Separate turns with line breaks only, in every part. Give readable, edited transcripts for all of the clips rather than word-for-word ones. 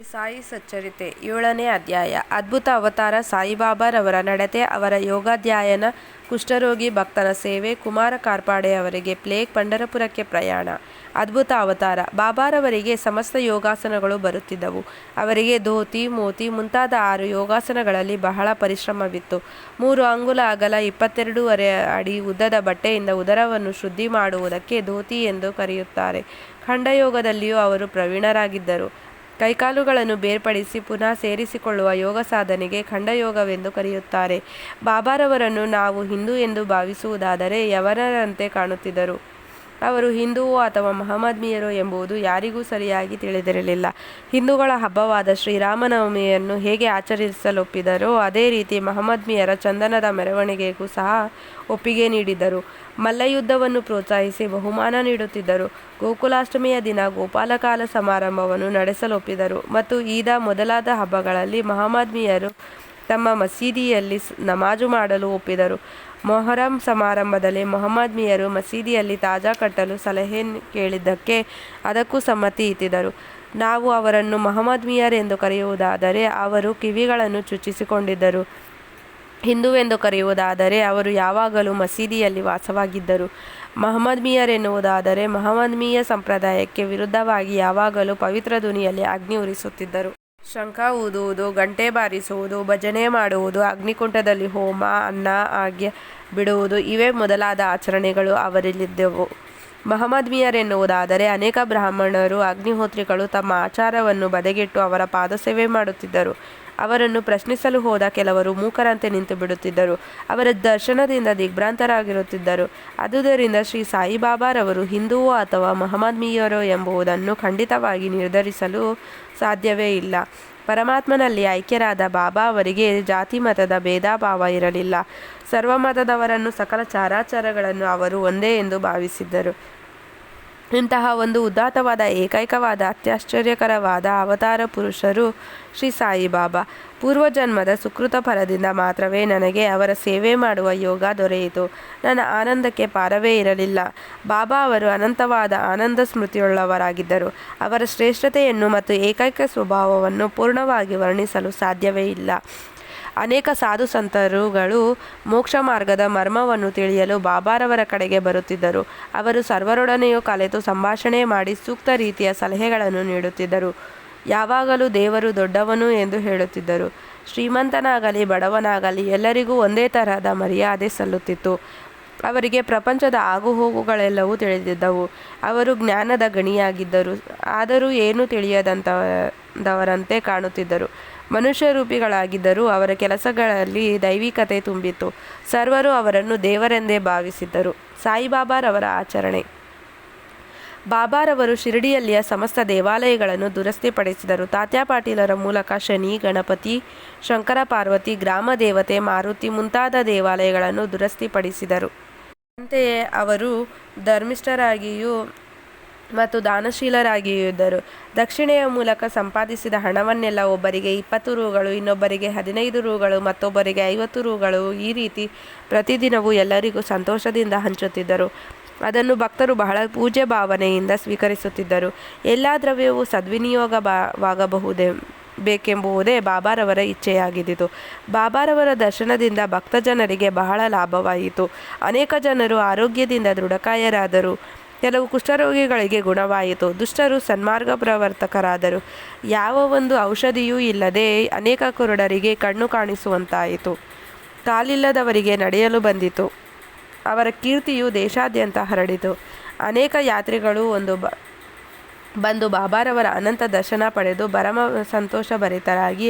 ಸಾಯಿ ಸಚ್ಚರಿತೆ 7ನೇ ಅಧ್ಯಾಯ. ಅದ್ಭುತ ಅವತಾರ ಸಾಯಿಬಾಬಾರವರ ನಡತೆ, ಅವರ ಯೋಗಾಧ್ಯಯನ, ಕುಷ್ಠರೋಗಿ ಭಕ್ತನ ಸೇವೆ, ಕುಮಾರ ಕಾರ್ಪಾಡೆ ಅವರಿಗೆ ಪ್ಲೇಗ್, ಪಂಢರಪುರಕ್ಕೆ ಪ್ರಯಾಣ. ಅದ್ಭುತ ಅವತಾರ. ಬಾಬಾರವರಿಗೆ ಸಮಸ್ತ ಯೋಗಾಸನಗಳು ಬರುತ್ತಿದ್ದವು. ಅವರಿಗೆ ಧೋತಿ, ಮೋತಿ ಮುಂತಾದ 6 ಯೋಗಾಸನಗಳಲ್ಲಿ ಬಹಳ ಪರಿಶ್ರಮವಿತ್ತು. 3 ಅಂಗುಲ ಅಗಲ 22 ಅಡಿ ಉದ್ದದ ಬಟ್ಟೆಯಿಂದ ಉದರವನ್ನು ಶುದ್ಧಿ ಮಾಡುವುದಕ್ಕೆ ಧೋತಿ ಎಂದು ಕರೆಯುತ್ತಾರೆ. ಖಂಡಯೋಗದಲ್ಲಿಯೂ ಅವರು ಪ್ರವೀಣರಾಗಿದ್ದರು. ಕೈಕಾಲುಗಳನ್ನು ಬೇರ್ಪಡಿಸಿ ಪುನಃ ಸೇರಿಸಿಕೊಳ್ಳುವ ಯೋಗ ಸಾಧನೆಗೆ ಖಂಡಯೋಗವೆಂದು ಕರೆಯುತ್ತಾರೆ. ಬಾಬಾರವರನ್ನು ನಾವು ಹಿಂದೂ ಎಂದು ಭಾವಿಸುವುದಾದರೆ ಯವನರಂತೆ ಕಾಣುತ್ತಿದ್ದರು. ಅವರು ಹಿಂದೂವೋ ಅಥವಾ ಮಹಮ್ಮದೀಯರೋ ಎಂಬುದು ಯಾರಿಗೂ ಸರಿಯಾಗಿ ತಿಳಿದಿರಲಿಲ್ಲ. ಹಿಂದೂಗಳ ಹಬ್ಬವಾದ ಶ್ರೀರಾಮನವಮಿಯನ್ನು ಹೇಗೆ ಆಚರಿಸಲೊಪ್ಪಿದರೋ ಅದೇ ರೀತಿ ಮಹಮ್ಮದೀಯರ ಚಂದನದ ಮೆರವಣಿಗೆಗೂ ಸಹ ಒಪ್ಪಿಗೆ ನೀಡಿದರು. ಮಲ್ಲಯುದ್ಧವನ್ನು ಪ್ರೋತ್ಸಾಹಿಸಿ ಬಹುಮಾನ ನೀಡುತ್ತಿದ್ದರು. ಗೋಕುಲಾಷ್ಟಮಿಯ ದಿನ ಗೋಪಾಲಕಾಲ ಸಮಾರಂಭವನ್ನು ನಡೆಸಲೊಪ್ಪಿದರು ಮತ್ತು ಈದ ಮೊದಲಾದ ಹಬ್ಬಗಳಲ್ಲಿ ಮಹಮ್ಮದೀಯರು ತಮ್ಮ ಮಸೀದಿಯಲ್ಲಿ ನಮಾಜು ಮಾಡಲು ಒಪ್ಪಿದರು. ಮೊಹರಂ ಸಮಾರಂಭದಲ್ಲಿ ಮಹಮ್ಮದೀಯರು ಮಸೀದಿಯಲ್ಲಿ ತಾಜಾ ಕಟ್ಟಲು ಸಲಹೆ ಕೇಳಿದ್ದಕ್ಕೆ ಅದಕ್ಕೂ ಸಮ್ಮತಿ ಇತ್ತಿದರು. ನಾವು ಅವರನ್ನು ಮಹಮ್ಮದೀಯರೆಂದು ಕರೆಯುವುದಾದರೆ ಅವರು ಕಿವಿಗಳನ್ನು ಚುಚ್ಚಿಸಿಕೊಂಡಿದ್ದರು. ಹಿಂದೂವೆಂದು ಕರೆಯುವುದಾದರೆ ಅವರು ಯಾವಾಗಲೂ ಮಸೀದಿಯಲ್ಲಿ ವಾಸವಾಗಿದ್ದರು. ಮಹಮ್ಮದೀಯರೆನ್ನುವುದಾದರೆ ಮಹಮ್ಮದೀಯ ಸಂಪ್ರದಾಯಕ್ಕೆ ವಿರುದ್ಧವಾಗಿ ಯಾವಾಗಲೂ ಪವಿತ್ರ ಧ್ವನಿಯಲ್ಲಿ ಅಗ್ನಿ ಉರಿಸುತ್ತಿದ್ದರು. ಶಂಖ ಊದುವುದು, ಗಂಟೆ ಬಾರಿಸುವುದು, ಭಜನೆ ಮಾಡುವುದು, ಅಗ್ನಿಕುಂಡದಲ್ಲಿ ಹೋಮ, ಅನ್ನ ಆರ್ಘ್ಯ ಬಿಡುವುದು ಇವೇ ಮೊದಲಾದ ಆಚರಣೆಗಳು ಅವರಲ್ಲಿದ್ದವು. ಮಹಮ್ಮದೀಯರೆನ್ನುವುದಾದರೆ ಅನೇಕ ಬ್ರಾಹ್ಮಣರು, ಅಗ್ನಿಹೋತ್ರಿಗಳು ತಮ್ಮ ಆಚಾರವನ್ನು ಬದಿಗಿಟ್ಟು ಅವರ ಪಾದಸೇವೆ ಮಾಡುತ್ತಿದ್ದರು. ಅವರನ್ನು ಪ್ರಶ್ನಿಸಲು ಹೋದ ಕೆಲವರು ಮೂಕರಂತೆ ನಿಂತು ಬಿಡುತ್ತಿದ್ದರು. ಅವರ ದರ್ಶನದಿಂದ ದಿಗ್ಭ್ರಾಂತರಾಗಿರುತ್ತಿದ್ದರು. ಆದುದರಿಂದ ಶ್ರೀ ಸಾಯಿಬಾಬಾರವರು ಹಿಂದೂವೋ ಅಥವಾ ಮಹಮ್ಮದೀಯರೋ ಎಂಬುದನ್ನು ಖಂಡಿತವಾಗಿ ನಿರ್ಧರಿಸಲು ಸಾಧ್ಯವೇ ಇಲ್ಲ. ಪರಮಾತ್ಮನಲ್ಲಿ ಐಕ್ಯರಾದ ಬಾಬಾ ಅವರಿಗೆ ಜಾತಿ ಮತದ ಭೇದಭಾವ ಇರಲಿಲ್ಲ. ಸರ್ವಮತದವರನ್ನು, ಸಕಲ ಚರಾಚರಗಳನ್ನು ಅವರು ಒಂದೇ ಎಂದು ಭಾವಿಸಿದ್ದರು. ಇಂತಹ ಒಂದು ಉದಾತ್ತವಾದ, ಏಕೈಕವಾದ, ಅತ್ಯಾಶ್ಚರ್ಯಕರವಾದ ಅವತಾರ ಪುರುಷರು ಶ್ರೀ ಸಾಯಿಬಾಬಾ. ಪೂರ್ವಜನ್ಮದ ಸುಕೃತ ಫಲದಿಂದ ಮಾತ್ರವೇ ನನಗೆ ಅವರ ಸೇವೆ ಮಾಡುವ ಯೋಗ ದೊರೆಯಿತು. ನನ್ನ ಆನಂದಕ್ಕೆ ಪಾರವೇ ಇರಲಿಲ್ಲ. ಬಾಬಾ ಅವರು ಅನಂತವಾದ ಆನಂದ ಸ್ಮೃತಿಯುಳ್ಳವರಾಗಿದ್ದರು. ಅವರ ಶ್ರೇಷ್ಠತೆಯನ್ನು ಮತ್ತು ಏಕೈಕ ಸ್ವಭಾವವನ್ನು ಪೂರ್ಣವಾಗಿ ವರ್ಣಿಸಲು ಸಾಧ್ಯವೇ ಇಲ್ಲ. ಅನೇಕ ಸಾಧು ಸಂತರುಗಳು ಮೋಕ್ಷ ಮಾರ್ಗದ ಮರ್ಮವನ್ನು ತಿಳಿಯಲು ಬಾಬಾರವರ ಕಡೆಗೆ ಬರುತ್ತಿದ್ದರು. ಅವರು ಸರ್ವರೊಡನೆಯೂ ಕಲೆತು ಸಂಭಾಷಣೆ ಮಾಡಿ ಸೂಕ್ತ ರೀತಿಯ ಸಲಹೆಗಳನ್ನು ನೀಡುತ್ತಿದ್ದರು. ಯಾವಾಗಲೂ ದೇವರು ದೊಡ್ಡವನು ಎಂದು ಹೇಳುತ್ತಿದ್ದರು. ಶ್ರೀಮಂತನಾಗಲಿ ಬಡವನಾಗಲಿ ಎಲ್ಲರಿಗೂ ಒಂದೇ ತರಹದ ಮರ್ಯಾದೆ ಸಲ್ಲುತ್ತಿತ್ತು. ಅವರಿಗೆ ಪ್ರಪಂಚದ ಆಗುಹೋಗುಗಳೆಲ್ಲವೂ ತಿಳಿದಿದ್ದವು. ಅವರು ಜ್ಞಾನದ ಗಣಿಯಾಗಿದ್ದರು. ಆದರೂ ಏನೂ ತಿಳಿಯದಂಥವರಂತೆ ಕಾಣುತ್ತಿದ್ದರು. ಮನುಷ್ಯರೂಪಿಗಳಾಗಿದ್ದರೂ ಅವರ ಕೆಲಸಗಳಲ್ಲಿ ದೈವಿಕತೆ ತುಂಬಿತ್ತು. ಸರ್ವರು ಅವರನ್ನು ದೇವರೆಂದೇ ಭಾವಿಸಿದ್ದರು. ಸಾಯಿಬಾಬಾರವರ ಆಚರಣೆ. ಬಾಬಾರವರು ಶಿರಡಿಯಲ್ಲಿಯ ಸಮಸ್ತ ದೇವಾಲಯಗಳನ್ನು ದುರಸ್ತಿಪಡಿಸಿದರು. ತಾತ್ಯಾ ಪಾಟೀಲರ ಮೂಲಕ ಶನಿ, ಗಣಪತಿ, ಶಂಕರ ಪಾರ್ವತಿ, ಗ್ರಾಮ ದೇವತೆ, ಮಾರುತಿ ಮುಂತಾದ ದೇವಾಲಯಗಳನ್ನು ದುರಸ್ತಿಪಡಿಸಿದರು. ಅಂತೆಯೇ ಅವರು ಧರ್ಮಿಷ್ಠರಾಗಿಯೂ ಮತ್ತು ದಾನಶೀಲರಾಗಿಯೂ ಇದ್ದರು. ದಕ್ಷಿಣೆಯ ಮೂಲಕ ಸಂಪಾದಿಸಿದ ಹಣವನ್ನೆಲ್ಲ ಒಬ್ಬರಿಗೆ 20 ರೂಗಳು, ಇನ್ನೊಬ್ಬರಿಗೆ 15 ರೂಗಳು, ಮತ್ತೊಬ್ಬರಿಗೆ 50 ರೂಗಳು ಈ ರೀತಿ ಪ್ರತಿದಿನವೂ ಎಲ್ಲರಿಗೂ ಸಂತೋಷದಿಂದ ಹಂಚುತ್ತಿದ್ದರು. ಅದನ್ನು ಭಕ್ತರು ಬಹಳ ಪೂಜ್ಯ ಭಾವನೆಯಿಂದ ಸ್ವೀಕರಿಸುತ್ತಿದ್ದರು. ಎಲ್ಲ ದ್ರವ್ಯವೂ ಬೇಕೆಂಬುದೇ ಬಾಬಾರವರ ಇಚ್ಛೆಯಾಗಿದ್ದಿತು. ಬಾಬಾರವರ ದರ್ಶನದಿಂದ ಭಕ್ತಜನರಿಗೆ ಬಹಳ ಲಾಭವಾಯಿತು. ಅನೇಕ ಜನರು ಆರೋಗ್ಯದಿಂದ ದೃಢಕಾಯರಾದರು. ಕೆಲವು ಕುಷ್ಠರೋಗಿಗಳಿಗೆ ಗುಣವಾಯಿತು. ದುಷ್ಟರು ಸನ್ಮಾರ್ಗ ಪ್ರವರ್ತಕರಾದರು. ಯಾವ ಒಂದು ಔಷಧಿಯೂ ಇಲ್ಲದೆ ಅನೇಕ ಕುರುಡರಿಗೆ ಕಣ್ಣು ಕಾಣಿಸುವಂತಾಯಿತು. ಕಾಲಿಲ್ಲದವರಿಗೆ ನಡೆಯಲು ಬಂದಿತು. ಅವರ ಕೀರ್ತಿಯು ದೇಶಾದ್ಯಂತ ಹರಡಿತು. ಅನೇಕ ಯಾತ್ರಿಗಳು ಬಂದು ಬಾಬಾರವರ ಅನಂತ ದರ್ಶನ ಪಡೆದು ಪರಮ ಸಂತೋಷಭರಿತರಾಗಿ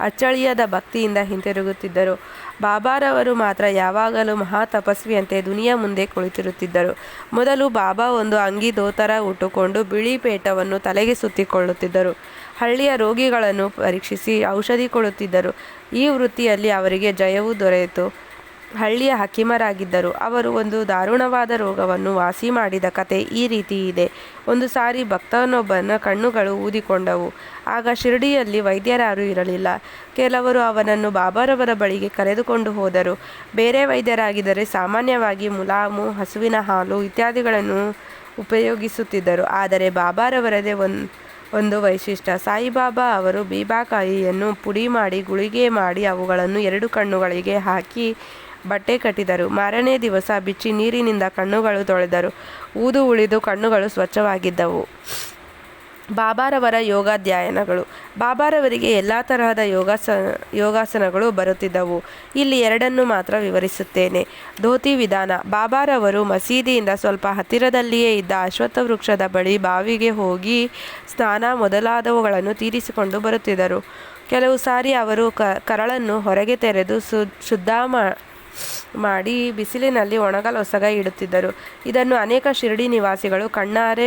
ಅಚ್ಚಳಿಯದ ಭಕ್ತಿಯಿಂದ ಹಿಂತಿರುಗುತ್ತಿದ್ದರು. ಬಾಬಾರವರು ಮಾತ್ರ ಯಾವಾಗಲೂ ಮಹಾ ತಪಸ್ವಿಯಂತೆ ದುನಿಯ ಮುಂದೆ ಕುಳಿತಿರುತ್ತಿದ್ದರು. ಮೊದಲು ಬಾಬಾ ಒಂದು ಅಂಗಿ ದೋತರ ಉಟ್ಟುಕೊಂಡು ಬಿಳಿ ಪೇಟವನ್ನು ತಲೆಗೆ ಸುತ್ತಿಕೊಳ್ಳುತ್ತಿದ್ದರು. ಹಳ್ಳಿಯ ರೋಗಿಗಳನ್ನು ಪರೀಕ್ಷಿಸಿ ಔಷಧಿ ಕೊಡುತ್ತಿದ್ದರು. ಈ ವೃತ್ತಿಯಲ್ಲಿ ಅವರಿಗೆ ಜಯವೂ ದೊರೆಯಿತು. ಹಳ್ಳಿಯ ಹಕೀಮರಾಗಿದ್ದರು. ಅವರು ಒಂದು ದಾರುಣವಾದ ರೋಗವನ್ನು ವಾಸಿ ಮಾಡಿದ ಕತೆ ಈ ರೀತಿ ಇದೆ. ಒಂದು ಸಾರಿ ಭಕ್ತನೊಬ್ಬನ ಕಣ್ಣುಗಳು ಊದಿಕೊಂಡವು. ಆಗ ಶಿರಡಿಯಲ್ಲಿ ವೈದ್ಯರಾರೂ ಇರಲಿಲ್ಲ. ಕೆಲವರು ಅವನನ್ನು ಬಾಬಾರವರ ಬಳಿಗೆ ಕರೆದುಕೊಂಡು ಹೋದರು. ಬೇರೆ ವೈದ್ಯರಾಗಿದ್ದರೆ ಸಾಮಾನ್ಯವಾಗಿ ಮುಲಾಮು, ಹಸುವಿನ ಹಾಲು ಇತ್ಯಾದಿಗಳನ್ನು ಉಪಯೋಗಿಸುತ್ತಿದ್ದರು. ಆದರೆ ಬಾಬಾರವರದೇ ಒಂದು ವೈಶಿಷ್ಟ್ಯ. ಸಾಯಿಬಾಬಾ ಅವರು ಬೀಬಾಕಾಯಿಯನ್ನು ಪುಡಿ ಮಾಡಿ ಗುಳಿಗೆ ಮಾಡಿ ಅವುಗಳನ್ನು 2 ಕಣ್ಣುಗಳಿಗೆ ಹಾಕಿ ಬಟ್ಟೆ ಕಟ್ಟಿದರು. ಮಾರನೇ ದಿವಸ ಬಿಚ್ಚಿ ನೀರಿನಿಂದ ಕಣ್ಣುಗಳು ತೊಳೆದರು. ಊದು ಉಳಿದು ಕಣ್ಣುಗಳು ಸ್ವಚ್ಛವಾಗಿದ್ದವು. ಬಾಬಾರವರ ಯೋಗಾಧ್ಯಯನಗಳು. ಬಾಬಾರವರಿಗೆ ಎಲ್ಲ ತರಹದ ಯೋಗಾಸನಗಳು ಬರುತ್ತಿದ್ದವು. ಇಲ್ಲಿ 2 ಮಾತ್ರ ವಿವರಿಸುತ್ತೇನೆ. ಧೋತಿ ವಿಧಾನ. ಬಾಬಾರವರು ಮಸೀದಿಯಿಂದ ಸ್ವಲ್ಪ ಹತ್ತಿರದಲ್ಲಿಯೇ ಇದ್ದ ಅಶ್ವತ್ಥ ವೃಕ್ಷದ ಬಳಿ ಬಾವಿಗೆ ಹೋಗಿ ಸ್ನಾನ ಮೊದಲಾದವುಗಳನ್ನು ತೀರಿಸಿಕೊಂಡು ಬರುತ್ತಿದ್ದರು. ಕೆಲವು ಸಾರಿ ಅವರು ಕರಳನ್ನು ಹೊರಗೆ ತೆರೆದು ಶುದ್ಧ ಮಾಡಿ ಬಿಸಿಲಿನಲ್ಲಿ ಒಣಗಲೊಸಗ ಇಡುತ್ತಿದ್ದರು. ಇದನ್ನು ಅನೇಕ ಶಿರಡಿ ನಿವಾಸಿಗಳು ಕಣ್ಣಾರೆ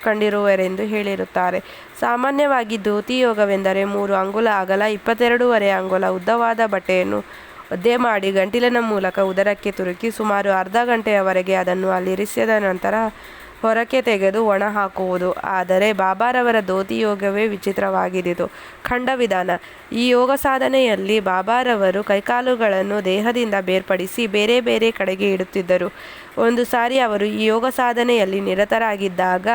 ಕಂಡಿರುವರೆಂದು ಹೇಳಿರುತ್ತಾರೆ. ಸಾಮಾನ್ಯವಾಗಿ ಧೋತಿ ಯೋಗವೆಂದರೆ 3 ಅಂಗುಲ ಅಗಲ 22.5 ಅಂಗುಲ ಉದ್ದವಾದ ಬಟ್ಟೆಯನ್ನು ಒದ್ದೆ ಮಾಡಿ ಗಂಟಿಲಿನ ಮೂಲಕ ಉದರಕ್ಕೆ ತುರುಕಿ ಸುಮಾರು ಅರ್ಧ ಗಂಟೆಯವರೆಗೆ ಅದನ್ನು ಅಲ್ಲಿರಿಸಿದ ನಂತರ ಹೊರಕ್ಕೆ ತೆಗೆದು ಒಣ ಹಾಕುವುದು. ಆದರೆ ಬಾಬಾರವರ ಧೋತಿ ಯೋಗವೇ ವಿಚಿತ್ರವಾಗಿದ್ದಿತು. ಖಂಡ ವಿಧಾನ. ಈ ಯೋಗ ಸಾಧನೆಯಲ್ಲಿ ಬಾಬಾರವರು ಕೈಕಾಲುಗಳನ್ನು ದೇಹದಿಂದ ಬೇರ್ಪಡಿಸಿ ಬೇರೆ ಬೇರೆ ಕಡೆಗೆ ಇಡುತ್ತಿದ್ದರು. ಒಂದು ಸಾರಿ ಅವರು ಈ ಯೋಗ ಸಾಧನೆಯಲ್ಲಿ ನಿರತರಾಗಿದ್ದಾಗ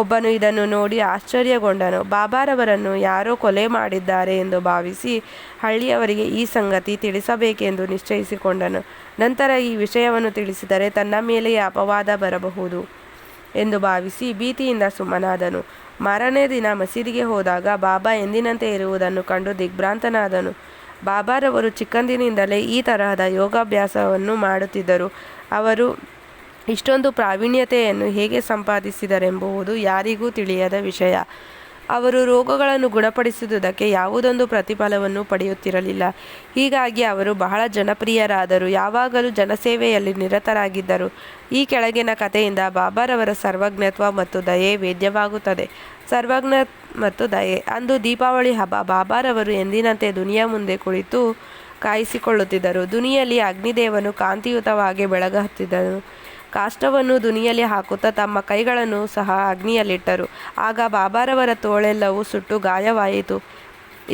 ಒಬ್ಬನು ಇದನ್ನು ನೋಡಿ ಆಶ್ಚರ್ಯಗೊಂಡನು. ಬಾಬಾರವರನ್ನು ಯಾರೋ ಕೊಲೆ ಮಾಡಿದ್ದಾರೆ ಎಂದು ಭಾವಿಸಿ ಹಳ್ಳಿಯವರಿಗೆ ಈ ಸಂಗತಿ ತಿಳಿಸಬೇಕೆಂದು ನಿಶ್ಚಯಿಸಿಕೊಂಡನು. ನಂತರ ಈ ವಿಷಯವನ್ನು ತಿಳಿಸಿದರೆ ತನ್ನ ಮೇಲೆಯೇ ಅಪವಾದ ಬರಬಹುದು ಎಂದು ಭಾವಿಸಿ ಭೀತಿಯಿಂದ ಸುಮ್ಮನಾದನು. ಮಾರನೇ ದಿನ ಮಸೀದಿಗೆ ಹೋದಾಗ ಬಾಬಾ ಎಂದಿನಂತೆ ಇರುವುದನ್ನು ಕಂಡು ದಿಗ್ಭ್ರಾಂತನಾದನು. ಬಾಬಾರವರು ಚಿಕ್ಕಂದಿನಿಂದಲೇ ಈ ತರಹದ ಯೋಗಾಭ್ಯಾಸವನ್ನು ಮಾಡುತ್ತಿದ್ದರು. ಅವರು ಇಷ್ಟೊಂದು ಪ್ರಾವೀಣ್ಯತೆಯನ್ನು ಹೇಗೆ ಸಂಪಾದಿಸಿದರೆಂಬುದು ಯಾರಿಗೂ ತಿಳಿಯದ ವಿಷಯ. ಅವರು ರೋಗಗಳನ್ನು ಗುಣಪಡಿಸುವುದಕ್ಕೆ ಯಾವುದೊಂದು ಪ್ರತಿಫಲವನ್ನು ಪಡೆಯುತ್ತಿರಲಿಲ್ಲ. ಹೀಗಾಗಿ ಅವರು ಬಹಳ ಜನಪ್ರಿಯರಾದರು. ಯಾವಾಗಲೂ ಜನಸೇವೆಯಲ್ಲಿ ನಿರತರಾಗಿದ್ದರು. ಈ ಕೆಳಗಿನ ಕಥೆಯಿಂದ ಬಾಬಾರವರ ಸರ್ವಜ್ಞತ್ವ ಮತ್ತು ದಯೆ ವೇದ್ಯವಾಗುತ್ತದೆ. ಸರ್ವಜ್ಞ ಮತ್ತು ದಯೆ. ಅಂದು ದೀಪಾವಳಿ ಹಬ್ಬ. ಬಾಬಾರವರು ಎಂದಿನಂತೆ ದುನಿಯಾ ಮುಂದೆ ಕುಳಿತು ಕಾಯಿಸಿಕೊಳ್ಳುತ್ತಿದ್ದರು. ದುನಿಯಲ್ಲಿ ಅಗ್ನಿದೇವನು ಕಾಂತಿಯುತವಾಗಿ ಬೆಳಗುತ್ತಿದ್ದನು. ಕಾಷ್ಟವನ್ನು ದುನಿಯಲ್ಲಿ ಹಾಕುತ್ತಾ ತಮ್ಮ ಕೈಗಳನ್ನು ಸಹ ಅಗ್ನಿಯಲ್ಲಿಟ್ಟರು. ಆಗ ಬಾಬಾರವರ ತೋಳೆಲ್ಲವೂ ಸುಟ್ಟು ಗಾಯವಾಯಿತು.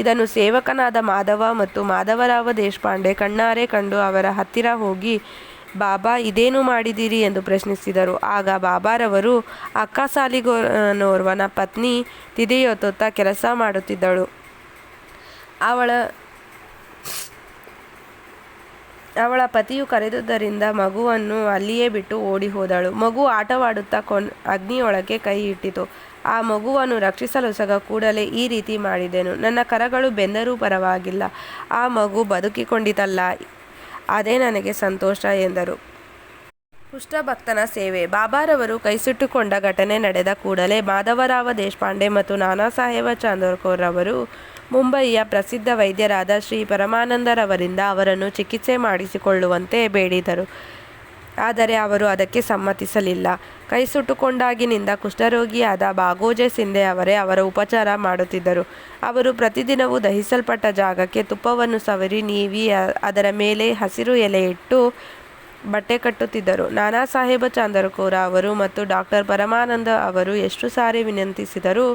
ಇದನ್ನು ಸೇವಕನಾದ ಮಾಧವ ಮತ್ತು ಮಾಧವರಾವ ದೇಶಪಾಂಡೆ ಕಣ್ಣಾರೆ ಕಂಡು ಅವರ ಹತ್ತಿರ ಹೋಗಿ, ಬಾಬಾ ಇದೇನು ಮಾಡಿದಿರಿ ಎಂದು ಪ್ರಶ್ನಿಸಿದರು. ಆಗ ಬಾಬಾರವರು ಅಕ್ಕಸಾಲಿಗನೋರ್ವನ ಪತ್ನಿ ತಿದೆಯೊತ್ತುತ್ತಾ ಕೆಲಸ ಮಾಡುತ್ತಿದ್ದಳು. ಅವಳ ಪತಿಯು ಕರೆದುದರಿಂದ ಮಗುವನ್ನು ಅಲ್ಲಿಯೇ ಬಿಟ್ಟು ಓಡಿ ಹೋದಳು. ಮಗು ಆಟವಾಡುತ್ತಾ ಅಗ್ನಿಯೊಳಗೆ ಕೈ ಇಟ್ಟಿತು. ಆ ಮಗುವನ್ನು ರಕ್ಷಿಸಲೊಸಗ ಕೂಡಲೇ ಈ ರೀತಿ ಮಾಡಿದೆನು. ನನ್ನ ಕರಗಳು ಬೆಂದರೂ ಪರವಾಗಿಲ್ಲ, ಆ ಮಗು ಬದುಕಿಕೊಂಡಿತಲ್ಲ, ಅದೇ ನನಗೆ ಸಂತೋಷ ಎಂದರು. ಪುಷ್ಟಭಕ್ತನ ಸೇವೆ. ಬಾಬಾರವರು ಕೈಸುಟ್ಟುಕೊಂಡ ಘಟನೆ ನಡೆದ ಕೂಡಲೇ ಮಾಧವರಾವ ದೇಶಪಾಂಡೆ ಮತ್ತು ನಾನಾ ಸಾಹೇಬ ಚಾಂದೋರ್ಕರ್ ಅವರು ಮುಂಬಯಿಯ ಪ್ರಸಿದ್ಧ ವೈದ್ಯರಾದ ಶ್ರೀ ಪರಮಾನಂದರವರಿಂದ ಅವರನ್ನು ಚಿಕಿತ್ಸೆ ಮಾಡಿಸಿಕೊಳ್ಳುವಂತೆ ಬೇಡಿದರು. ಆದರೆ ಅವರು ಅದಕ್ಕೆ ಸಮ್ಮತಿಸಲಿಲ್ಲ. ಕೈಸುಟ್ಟುಕೊಂಡಾಗಿನಿಂದ ಕುಷ್ಠರೋಗಿಯಾದ ಬಾಗೋಜೆ ಸಿಂಧೆ ಅವರೇ ಅವರ ಉಪಚಾರ ಮಾಡುತ್ತಿದ್ದರು. ಅವರು ಪ್ರತಿದಿನವೂ ದಹಿಸಲ್ಪಟ್ಟ ಜಾಗಕ್ಕೆ ತುಪ್ಪವನ್ನು ಸವರಿ ನೀವಿ ಅದರ ಮೇಲೆ ಹಸಿರು ಎಲೆ ಇಟ್ಟು ಬಟ್ಟೆ ಕಟ್ಟುತ್ತಿದ್ದರು. ನಾನಾ ಸಾಹೇಬ ಚಾಂದೋರ್ಕರ್ ಅವರು ಮತ್ತು ಡಾಕ್ಟರ್ ಪರಮಾನಂದ ಅವರು ಎಷ್ಟು ಸಾರಿ ವಿನಂತಿಸಿದರೂ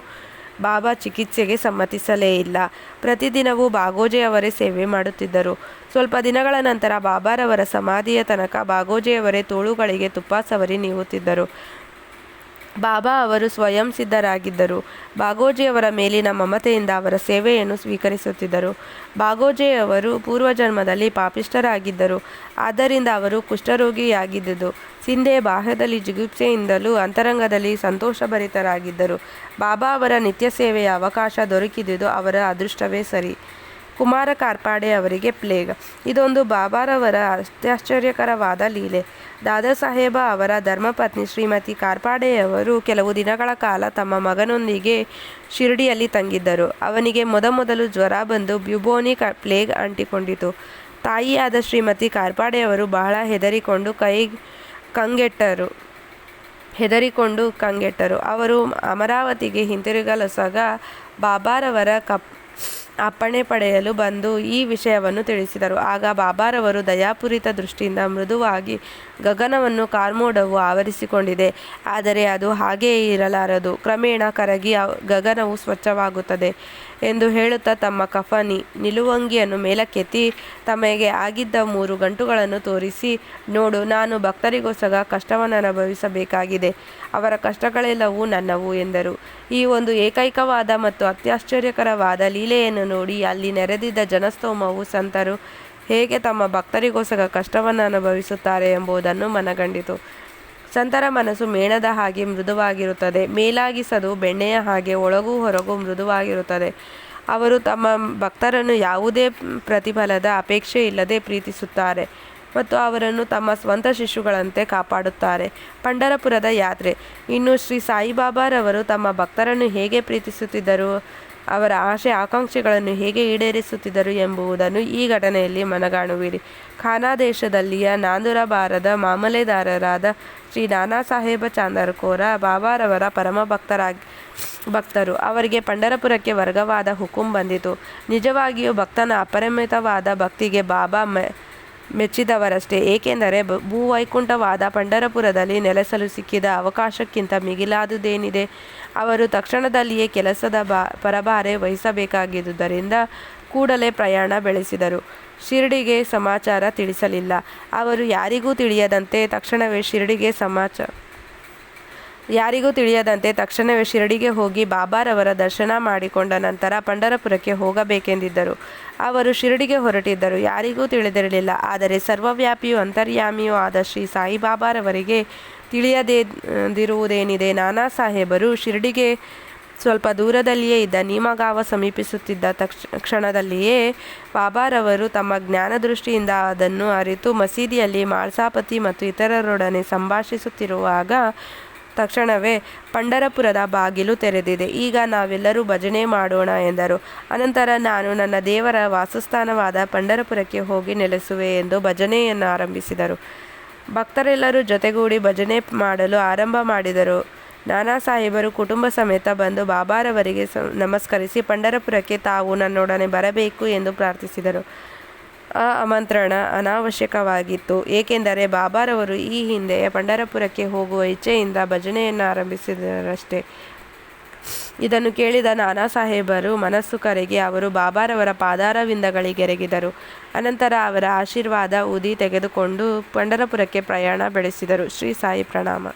ಬಾಬಾ ಚಿಕಿತ್ಸೆಗೆ ಸಮ್ಮತಿಸಲೇ ಇಲ್ಲ. ಪ್ರತಿದಿನವೂ ಬಾಗೋಜೆ ಅವರೇ ಸೇವೆ ಮಾಡುತ್ತಿದ್ದರು. ಸ್ವಲ್ಪ ದಿನಗಳ ನಂತರ ಬಾಬಾರವರ ಸಮಾಧಿಯ ತನಕ ಬಾಗೋಜೆಯವರೇ ತೋಳುಗಳಿಗೆ ತುಪ್ಪ ಸವರಿ ನೀವುತ್ತಿದ್ದರು. ಬಾಬಾ ಅವರು ಸ್ವಯಂ ಸಿದ್ಧರಾಗಿದ್ದರು. ಬಾಗೋಜೆಯವರ ಮೇಲಿನ ಮಮತೆಯಿಂದ ಅವರ ಸೇವೆಯನ್ನು ಸ್ವೀಕರಿಸುತ್ತಿದ್ದರು. ಬಾಗೋಜೆಯವರು ಪೂರ್ವಜನ್ಮದಲ್ಲಿ ಪಾಪಿಷ್ಠರಾಗಿದ್ದರು. ಆದ್ದರಿಂದ ಅವರು ಕುಷ್ಠರೋಗಿಯಾಗಿದ್ದುದು. ಸಿಂಧೆ ಬಾಹ್ಯದಲ್ಲಿ ಜಿಗುಪ್ಸೆಯಿಂದಲೂ ಅಂತರಂಗದಲ್ಲಿ ಸಂತೋಷಭರಿತರಾಗಿದ್ದರು. ಬಾಬಾ ಅವರ ನಿತ್ಯ ಸೇವೆಯ ಅವಕಾಶ ದೊರಕಿದುದು ಅವರ ಅದೃಷ್ಟವೇ ಸರಿ. ಕುಮಾರ ಕಾರ್ಪಾಡೆ ಅವರಿಗೆ ಪ್ಲೇಗ್. ಇದೊಂದು ಬಾಬಾರವರ ಅತ್ಯಾಶ್ಚರ್ಯಕರವಾದ ಲೀಲೆ. ದಾದಾ ಸಾಹೇಬ ಅವರ ಧರ್ಮಪತ್ನಿ ಶ್ರೀಮತಿ ಕಾರ್ಪಾಡೆಯವರು ಕೆಲವು ದಿನಗಳ ಕಾಲ ತಮ್ಮ ಮಗನೊಂದಿಗೆ ಶಿರಡಿಯಲ್ಲಿ ತಂಗಿದ್ದರು. ಅವನಿಗೆ ಮೊದಮೊದಲು ಜ್ವರ ಬಂದು ಬ್ಯುಬೋನಿಕ್ ಪ್ಲೇಗ್ ಅಂಟಿಕೊಂಡಿತು. ತಾಯಿಯಾದ ಶ್ರೀಮತಿ ಕಾರ್ಪಾಡೆಯವರು ಬಹಳ ಹೆದರಿಕೊಂಡು ಕಂಗೆಟ್ಟರು. ಅವರು ಅಮರಾವತಿಗೆ ಹಿಂತಿರುಗಲೊಸಗ ಬಾಬಾರವರ ಅಪ್ಪಣೆ ಪಡೆಯಲು ಬಂದು ಈ ವಿಷಯವನ್ನು ತಿಳಿಸಿದರು. ಆಗ ಬಾಬಾರವರು ದಯಾಪೂರಿತ ದೃಷ್ಟಿಯಿಂದ ಮೃದುವಾಗಿ, ಗಗನವನ್ನು ಕಾರ್ಮೋಡವು ಆವರಿಸಿಕೊಂಡಿದೆ, ಆದರೆ ಅದು ಹಾಗೆಯೇ ಇರಲಾರದು. ಕ್ರಮೇಣ ಕರಗಿ ಗಗನವು ಸ್ವಚ್ಛವಾಗುತ್ತದೆ ಎಂದು ಹೇಳುತ್ತಾ ತಮ್ಮ ಕಫನಿ ನಿಲುವಂಗಿಯನ್ನು ಮೇಲಕ್ಕೆತ್ತಿ ತಮಗೆ ಆಗಿದ್ದ 3 ಗಂಟುಗಳನ್ನು ತೋರಿಸಿ, ನೋಡು, ನಾನು ಭಕ್ತರಿಗೋಸ್ಕರ ಕಷ್ಟವನ್ನು ಅನುಭವಿಸಬೇಕಾಗಿದೆ. ಅವರ ಕಷ್ಟಗಳೆಲ್ಲವೂ ನನ್ನವು ಎಂದರು. ಈ ಒಂದು ಏಕೈಕವಾದ ಮತ್ತು ಅತ್ಯಾಶ್ಚರ್ಯಕರವಾದ ಲೀಲೆಯನ್ನು ನೋಡಿ ಅಲ್ಲಿ ನೆರೆದಿದ್ದ ಜನಸ್ತೋಮವು ಸಂತರು ಹೇಗೆ ತಮ್ಮ ಭಕ್ತರಿಗೋಸ್ಕರ ಕಷ್ಟವನ್ನು ಅನುಭವಿಸುತ್ತಾರೆ ಎಂಬುದನ್ನು ಮನಗಂಡಿತು. ಸಂತರ ಮನಸ್ಸು ಮೇಣದ ಹಾಗೆ ಮೃದುವಾಗಿರುತ್ತದೆ, ಮೇಲಾಗಿಸದು ಬೆಣ್ಣೆಯ ಹಾಗೆ ಒಳಗೂ ಹೊರಗೂ ಮೃದುವಾಗಿರುತ್ತದೆ. ಅವರು ತಮ್ಮ ಭಕ್ತರನ್ನು ಯಾವುದೇ ಪ್ರತಿಫಲದ ಅಪೇಕ್ಷೆ ಇಲ್ಲದೆ ಪ್ರೀತಿಸುತ್ತಾರೆ ಮತ್ತು ಅವರನ್ನು ತಮ್ಮ ಸ್ವಂತ ಶಿಶುಗಳಂತೆ ಕಾಪಾಡುತ್ತಾರೆ. ಪಂಢರಪುರದ ಯಾತ್ರೆ. ಇನ್ನು ಶ್ರೀ ಸಾಯಿಬಾಬಾರವರು ತಮ್ಮ ಭಕ್ತರನ್ನು ಹೇಗೆ ಪ್ರೀತಿಸುತ್ತಿದ್ದರು, ಅವರ ಆಶೆ ಆಕಾಂಕ್ಷೆಗಳನ್ನು ಹೇಗೆ ಈಡೇರಿಸುತ್ತಿದ್ದರು ಎಂಬುದನ್ನು ಈ ಘಟನೆಯಲ್ಲಿ ಮನಗಾಣುವಿರಿ. ಖಾನಾ ದೇಶದಲ್ಲಿಯ ನಾಂದುರಬಾರದ ಮಾಮಲೆದಾರರಾದ ಶ್ರೀ ನಾನಾ ಸಾಹೇಬ ಚಾಂದರ್ಕೋರ ಬಾಬಾರವರ ಪರಮ ಭಕ್ತರು. ಅವರಿಗೆ ಪಂಢರಪುರಕ್ಕೆ ವರ್ಗವಾದ ಹುಕುಂ ಬಂದಿತು. ನಿಜವಾಗಿಯೂ ಭಕ್ತನ ಅಪರಿಮಿತವಾದ ಭಕ್ತಿಗೆ ಬಾಬಾ ಮೆಚ್ಚಿದವರಷ್ಟೇ. ಏಕೆಂದರೆ ಭೂವೈಕುಂಠವಾದ ಪಂಢರಪುರದಲ್ಲಿ ನೆಲೆಸಲು ಸಿಕ್ಕಿದ ಅವಕಾಶಕ್ಕಿಂತ ಮಿಗಿಲಾದುದೇನಿದೆ. ಅವರು ತಕ್ಷಣದಲ್ಲಿಯೇ ಕೆಲಸದ ಪರಭಾರೆ ವಹಿಸಬೇಕಾಗಿದ್ದುದರಿಂದ ಕೂಡಲೇ ಪ್ರಯಾಣ ಬೆಳೆಸಿದರು. ಶಿರ್ಡಿಗೆ ಸಮಾಚಾರ ತಿಳಿಸಲಿಲ್ಲ. ಅವರು ಯಾರಿಗೂ ತಿಳಿಯದಂತೆ ತಕ್ಷಣವೇ ಶಿರ್ಡಿಗೆ ಹೋಗಿ ಬಾಬಾರವರ ದರ್ಶನ ಮಾಡಿಕೊಂಡ ನಂತರ ಪಂಢರಪುರಕ್ಕೆ ಹೋಗಬೇಕೆಂದಿದ್ದರು. ಅವರು ಶಿರ್ಡಿಗೆ ಹೊರಟಿದ್ದರು. ಯಾರಿಗೂ ತಿಳಿದಿರಲಿಲ್ಲ. ಆದರೆ ಸರ್ವವ್ಯಾಪಿಯೂ ಅಂತರ್ಯಾಮಿಯೂ ಆದ ಶ್ರೀ ಸಾಯಿಬಾಬಾರವರಿಗೆ ತಿಳಿಯದಿರುವುದೇನಿದೆ. ನಾನಾ ಸಾಹೇಬರು ಶಿರ್ಡಿಗೆ ಸ್ವಲ್ಪ ದೂರದಲ್ಲಿಯೇ ಇದ್ದ ನೀಮಗಾಂವ ಸಮೀಪಿಸುತ್ತಿದ್ದ ಕ್ಷಣದಲ್ಲಿಯೇ ಬಾಬಾರವರು ತಮ್ಮ ಜ್ಞಾನದೃಷ್ಟಿಯಿಂದ ಅದನ್ನು ಅರಿತು ಮಸೀದಿಯಲ್ಲಿ ಮಾಳ್ಸಾಪತಿ ಮತ್ತು ಇತರರೊಡನೆ ಸಂಭಾಷಿಸುತ್ತಿರುವಾಗ ತಕ್ಷಣವೇ ಪಂಢರಪುರದ ಬಾಗಿಲು ತೆರೆದಿದೆ. ಈಗ ನಾವೆಲ್ಲರೂ ಭಜನೆ ಮಾಡೋಣ ಎಂದರು. ಅನಂತರ ನಾನು ನನ್ನ ದೇವರ ವಾಸಸ್ಥಾನವಾದ ಪಂಢರಪುರಕ್ಕೆ ಹೋಗಿ ನೆಲೆಸುವೆ ಎಂದು ಭಜನೆಯನ್ನು ಆರಂಭಿಸಿದರು. ಭಕ್ತರೆಲ್ಲರೂ ಜೊತೆಗೂಡಿ ಭಜನೆ ಮಾಡಲು ಆರಂಭ ಮಾಡಿದರು. ನಾನಾ ಸಾಹೇಬರು ಕುಟುಂಬ ಸಮೇತ ಬಂದು ಬಾಬಾರವರಿಗೆ ನಮಸ್ಕರಿಸಿ ಪಂಢರಪುರಕ್ಕೆ ತಾವು ನನ್ನೊಡನೆ ಬರಬೇಕು ಎಂದು ಪ್ರಾರ್ಥಿಸಿದರು. ಆ ಆಮಂತ್ರಣ ಅನಾವಶ್ಯಕವಾಗಿತ್ತು. ಏಕೆಂದರೆ ಬಾಬಾರವರು ಈ ಹಿಂದೆ ಪಂಢರಪುರಕ್ಕೆ ಹೋಗುವ ಇಚ್ಛೆಯಿಂದ ಭಜನೆಯನ್ನು ಆರಂಭಿಸಿದರಷ್ಟೇ. ಇದನ್ನು ಕೇಳಿದ ನಾನಾ ಸಾಹೇಬರು ಮನಸ್ಸು ಕರಗಿ ಅವರು ಬಾಬಾರವರ ಪಾದಾರವಿಂದಗಳಿಗೆರಗಿದರು. ಅನಂತರ ಅವರ ಆಶೀರ್ವಾದ ಊದಿ ತೆಗೆದುಕೊಂಡು ಪಂಢರಪುರಕ್ಕೆ ಪ್ರಯಾಣ ಬೆಳೆಸಿದರು. ಶ್ರೀ ಸಾಯಿ ಪ್ರಣಾಮ.